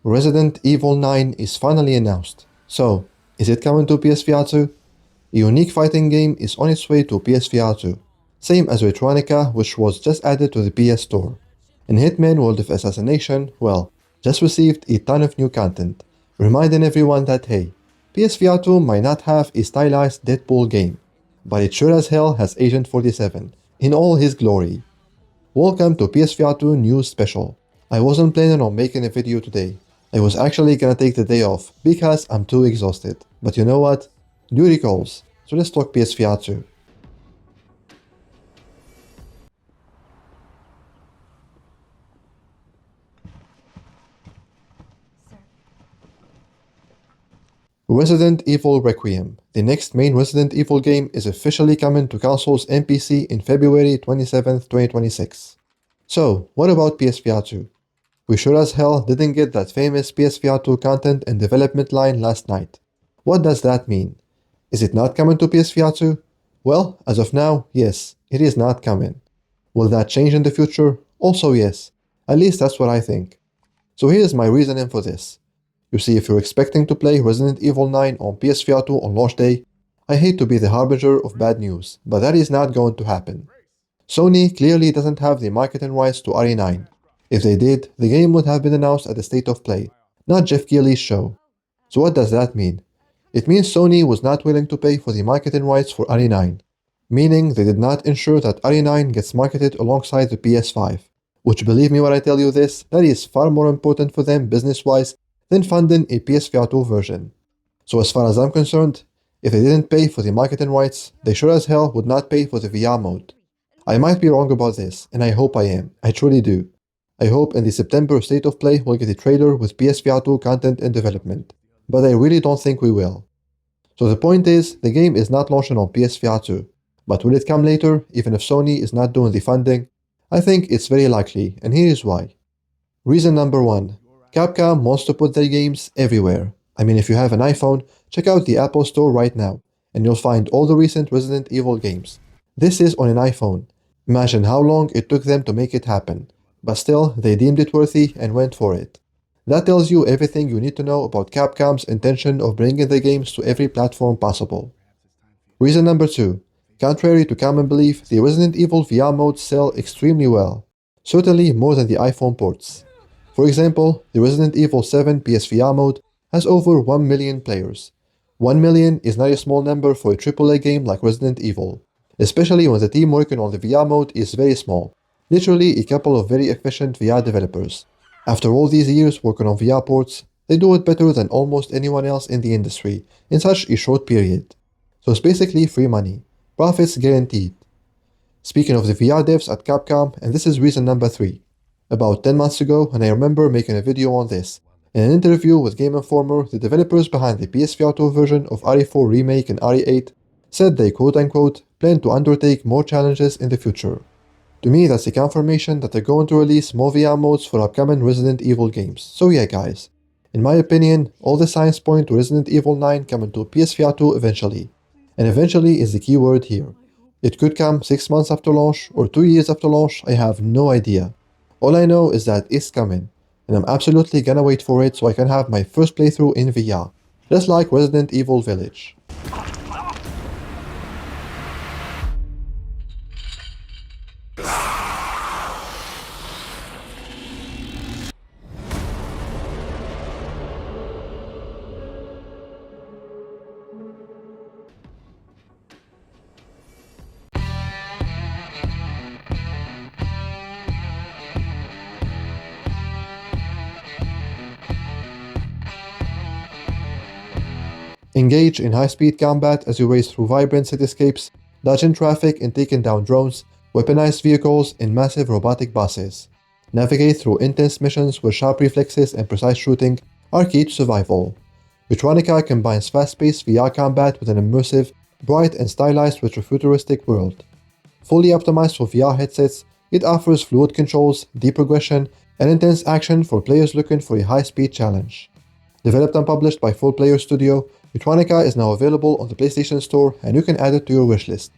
Resident Evil 9 is finally announced. So, is it coming to PSVR2? A unique fighting game is on its way to PSVR2, same as Retronika, which was just added to the PS Store. And Hitman World of Assassination, well, just received a ton of new content, reminding everyone that hey, PSVR2 might not have a stylized Deadpool game, but it sure as hell has Agent 47 in all his glory. Welcome to PSVR2 News Special. I wasn't planning on making a video today. I was actually gonna take the day off because I'm too exhausted. But you know what? Duty calls. So let's talk PSVR2. Resident Evil Requiem. The next main Resident Evil game is officially coming to consoles and PC in February 27th, 2026. So, what about PSVR2? We sure as hell didn't get that famous PSVR2 content and development line last night. What does that mean? Is it not coming to PSVR2? Well, as of now, yes, it is not coming. Will that change in the future? Also yes. At least that's what I think. So here's my reasoning for this. You see, if you're expecting to play Resident Evil 9 on PSVR2 on launch day, I hate to be the harbinger of bad news, but that is not going to happen. Sony clearly doesn't have the marketing rights to RE9. If they did, the game would have been announced at the State of Play, not Jeff Keighley's show. So what does that mean? It means Sony was not willing to pay for the marketing rights for RE9, meaning they did not ensure that RE9 gets marketed alongside the PS5, which, believe me when I tell you this, that is far more important for them business-wise than funding a PSVR2 version. So as far as I'm concerned, if they didn't pay for the marketing rights, they sure as hell would not pay for the VR mode. I might be wrong about this, and I hope I am. I truly do. I hope in the September State of Play we'll get a trailer with PSVR2 content in development, but I really don't think we will. So the point is, the game is not launching on PSVR2, but will it come later, even if Sony is not doing the funding? I think it's very likely, and here is why. Reason number 1. Capcom wants to put their games everywhere. I mean, if you have an iPhone, check out the Apple Store right now, and you'll find all the recent Resident Evil games. This is on an iPhone. Imagine how long it took them to make it happen. But still, they deemed it worthy and went for it. That tells you everything you need to know about Capcom's intention of bringing the games to every platform possible. Reason number 2. Contrary to common belief, the Resident Evil VR modes sell extremely well. Certainly more than the iPhone ports. For example, the Resident Evil 7 PSVR mode has over 1 million players. 1 million is not a small number for a AAA game like Resident Evil, especially when the team working on the VR mode is very small. Literally a couple of very efficient VR developers. After all these years working on VR ports, they do it better than almost anyone else in the industry in such a short period. So it's basically free money. Profits guaranteed. Speaking of the VR devs at Capcom, and this is reason number 3. About 10 months ago, and I remember making a video on this, in an interview with Game Informer, the developers behind the PSVR2 version of RE4 Remake and RE8 said they quote-unquote plan to undertake more challenges in the future. To me, that's a confirmation that they're going to release more VR modes for upcoming Resident Evil games. So yeah guys, in my opinion, all the signs point to Resident Evil 9 coming to PSVR2 eventually. And eventually is the key word here. It could come 6 months after launch or 2 years after launch, I have no idea. All I know is that it's coming, and I'm absolutely gonna wait for it so I can have my first playthrough in VR, just like Resident Evil Village. Engage in high-speed combat as you race through vibrant cityscapes, dodging traffic and taking down drones, weaponized vehicles, and massive robotic bosses. Navigate through intense missions where sharp reflexes and precise shooting are key to survival. Retronika combines fast-paced VR combat with an immersive, bright and stylized retrofuturistic world. Fully optimized for VR headsets, it offers fluid controls, deep progression, and intense action for players looking for a high-speed challenge. Developed and published by Full Player Studio, Retronika is now available on the PlayStation Store and you can add it to your wishlist.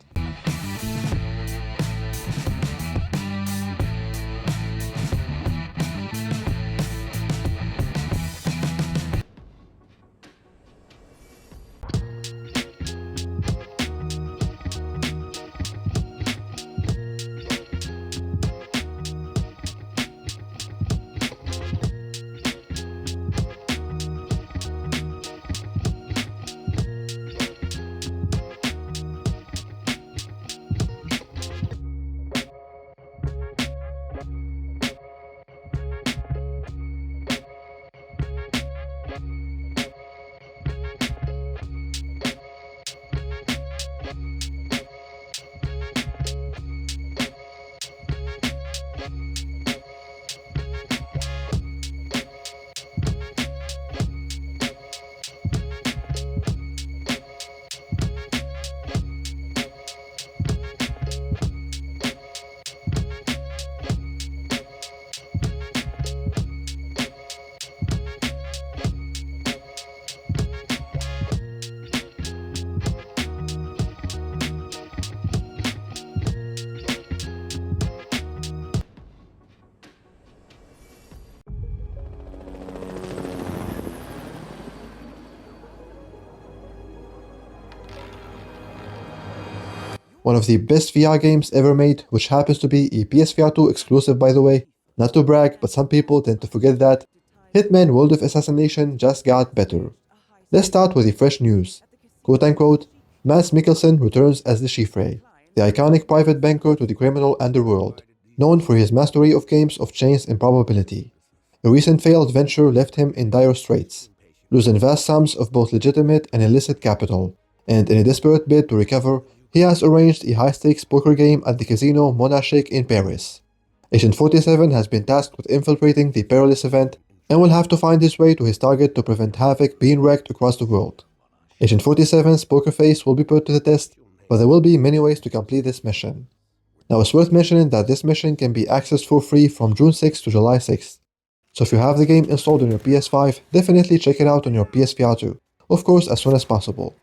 one of the best VR games ever made, which happens to be a PSVR2 exclusive by the way. Not to brag, but some people tend to forget that. Hitman World of Assassination just got better. Let's start with the fresh news. Quote unquote, Mads Mikkelsen returns as the Chiffre, the iconic private banker to the criminal underworld, known for his mastery of games of chance and probability. A recent failed venture left him in dire straits, losing vast sums of both legitimate and illicit capital, and in a desperate bid to recover, he has arranged a high-stakes poker game at the casino Monarchic in Paris. Agent 47 has been tasked with infiltrating the perilous event and will have to find his way to his target to prevent havoc being wreaked across the world. Agent 47's poker face will be put to the test, but there will be many ways to complete this mission. Now it's worth mentioning that this mission can be accessed for free from June 6th to July 6th. So if you have the game installed on your PS5, definitely check it out on your PSVR2, of course as soon as possible.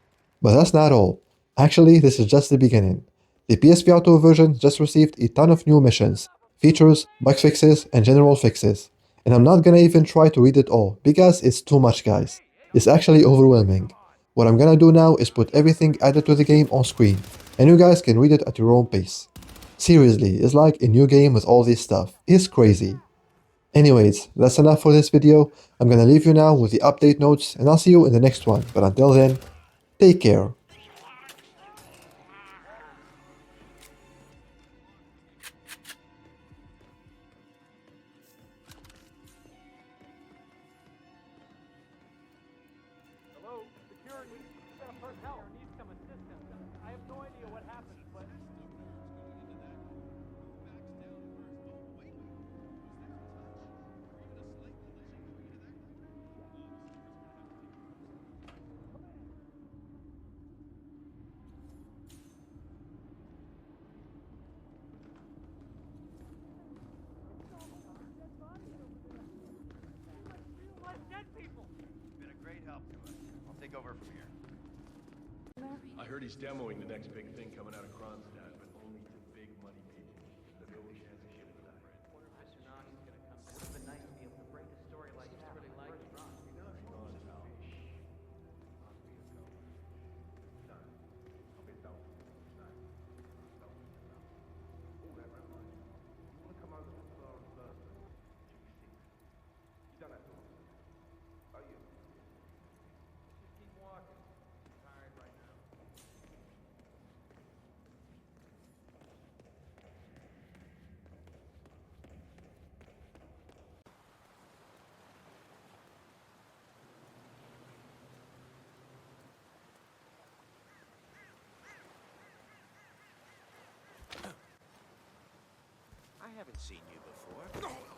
But that's not all. Actually, this is just the beginning. The PSVR2 version just received a ton of new missions, features, bug fixes, and general fixes. And I'm not gonna even try to read it all, because it's too much guys. It's actually overwhelming. What I'm gonna do now is put everything added to the game on screen, and you guys can read it at your own pace. Seriously, it's like a new game with all this stuff. It's crazy. Anyways, that's enough for this video. I'm gonna leave you now with the update notes and I'll see you in the next one. But until then, take care. Hello? Security? Help. Needs some assistance. I have no idea what happened, but... Dead people! You've been a great help to us. I'll take over from here. I heard he's demoing the next big thing coming out of Kronstadt, but only to big money people. The no chance of shit with that. Mr. Knox is gonna come. It would have been nice to be able to break a story like that. Really like it. Just keep walking. I'm tired right now. I haven't seen you before.